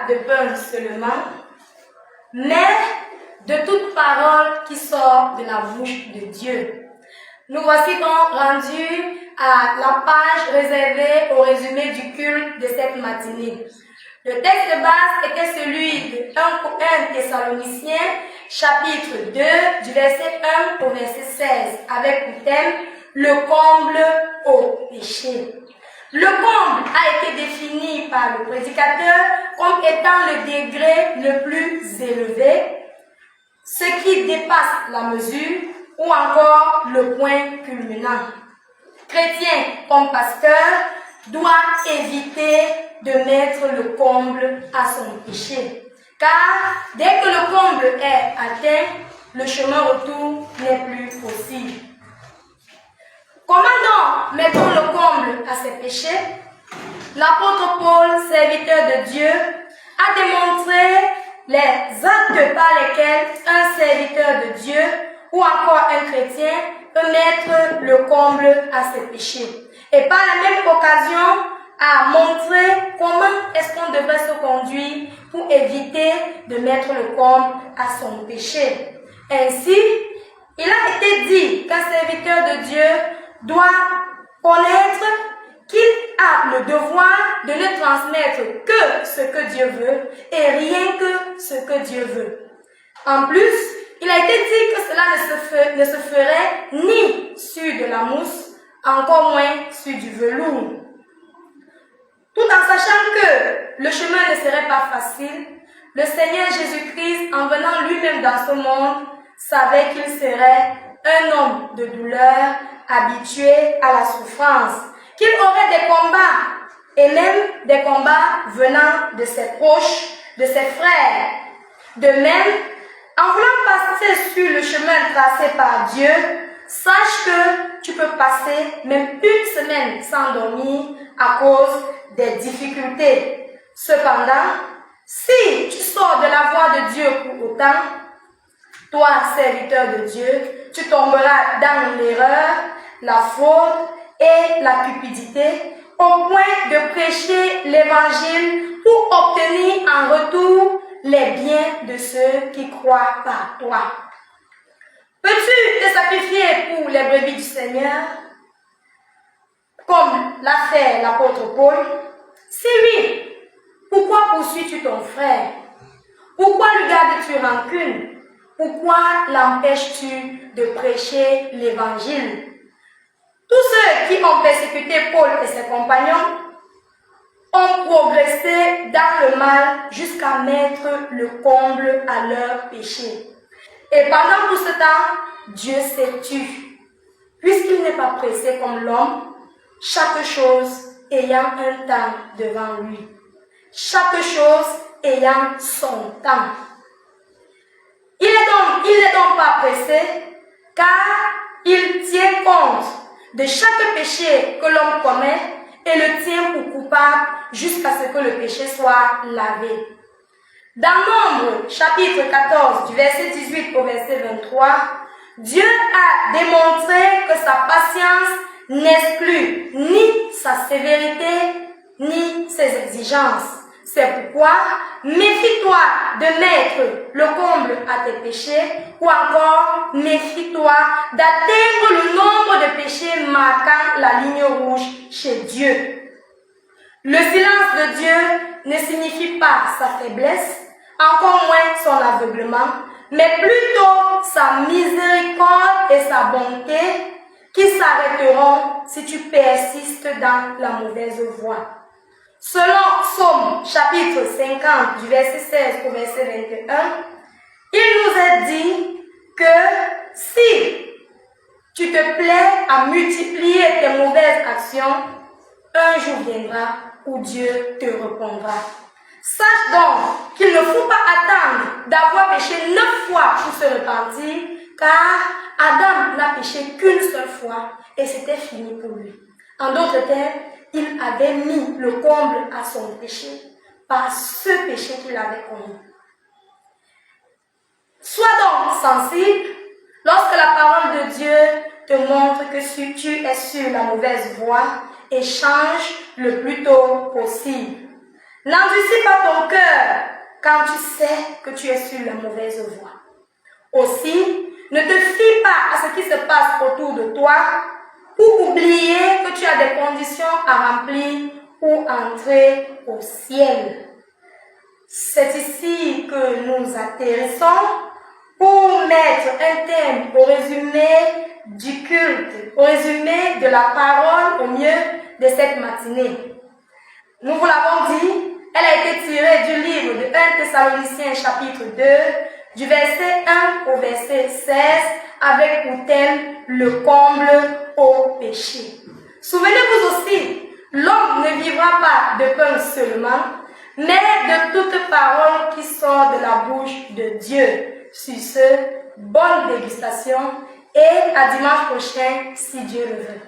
pas de pain seulement, mais de toute parole qui sort de la bouche de Dieu. Nous voici donc rendus à la page réservée au résumé du culte de cette matinée. Le texte de base était celui de 1 Thessaloniciens, chapitre 2, du verset 1 au verset 16, avec pour thème « Le comble au péché ». Le comble a été défini par le prédicateur comme étant le degré le plus élevé, ce qui dépasse la mesure ou encore le point culminant. Chrétien comme pasteur doit éviter de mettre le comble à son péché, car dès que le comble est atteint, le chemin retour n'est plus possible. Comment donc mettons le comble à ses péchés? L'apôtre Paul, serviteur de Dieu, a démontré les actes par lesquels un serviteur de Dieu ou encore un chrétien peut mettre le comble à ses péchés. Et par la même occasion, a montré comment est-ce qu'on devrait se conduire pour éviter de mettre le comble à son péché. Ainsi, il a été dit qu'un serviteur de Dieu doit connaître qu'il a le devoir de ne transmettre que ce que Dieu veut et rien que ce que Dieu veut. En plus, il a été dit que cela ne se ferait ni sur de la mousse, encore moins sur du velours. Tout en sachant que le chemin ne serait pas facile, le Seigneur Jésus-Christ, en venant lui-même dans ce monde, savait qu'il serait un homme de douleur, habitué à la souffrance, qu'il aurait des combats, et même des combats venant de ses proches, de ses frères. De même, en voulant passer sur le chemin tracé par Dieu, sache que tu peux passer même une semaine sans dormir à cause des difficultés. Cependant, si tu sors de la voie de Dieu pour autant, toi, serviteur de Dieu, tu tomberas dans l'erreur, la faute et la cupidité au point de prêcher l'évangile pour obtenir en retour les biens de ceux qui croient par toi. Peux-tu te sacrifier pour les brebis du Seigneur, comme l'a fait l'apôtre Paul? Si oui, pourquoi poursuis-tu ton frère? Pourquoi lui gardes-tu rancune? Pourquoi l'empêches-tu de prêcher l'évangile? Tous ceux qui ont persécuté Paul et ses compagnons ont progressé dans le mal jusqu'à mettre le comble à leur péché. Et pendant tout ce temps, Dieu s'est tu, puisqu'il n'est pas pressé comme l'homme, chaque chose ayant un temps devant lui. Chaque chose ayant son temps. Il n'est donc pas pressé, car il tient compte de chaque péché que l'homme commet et le tient pour coupable jusqu'à ce que le péché soit lavé. Dans Nombre, chapitre 14, du verset 18 au verset 23, Dieu a démontré que sa patience n'exclut ni sa sévérité, ni ses exigences. C'est pourquoi, méfie-toi de mettre le comble à tes péchés, ou encore, méfie-toi d'atteindre le nombre de péchés marquant la ligne rouge chez Dieu. Le silence de Dieu ne signifie pas sa faiblesse, encore moins son aveuglement, mais plutôt sa miséricorde et sa bonté qui s'arrêteront si tu persistes dans la mauvaise voie. Selon Psaume chapitre 50 du verset 16 au verset 21, il nous est dit que si tu te plais à multiplier tes mauvaises actions, un jour viendra où Dieu te répondra. Sache donc qu'il ne faut pas attendre d'avoir péché 9 fois pour se repentir, car Adam n'a péché qu'une seule fois et c'était fini pour lui. En d'autres termes, il avait mis le comble à son péché par ce péché qu'il avait commis. Sois donc sensible lorsque la parole de Dieu te montre que si tu es sur la mauvaise voie et change le plus tôt possible. N'endurcis pas ton cœur quand tu sais que tu es sur la mauvaise voie. Aussi, ne te fie pas à ce qui se passe autour de toi pour oublier que tu as des conditions à remplir pour entrer au ciel. C'est ici que nous atterrissons pour mettre un thème au résumé du culte, au résumé de la parole au mieux de cette matinée. Nous vous l'avons dit, elle a été tirée du livre de 1 Thessaloniciens chapitre 2, du verset 1 au verset 16, avec pour thème le comble au péché. Souvenez-vous aussi, l'homme ne vivra pas de pain seulement, mais de toute parole qui sort de la bouche de Dieu. Sur ce, bonne dégustation et à dimanche prochain si Dieu le veut.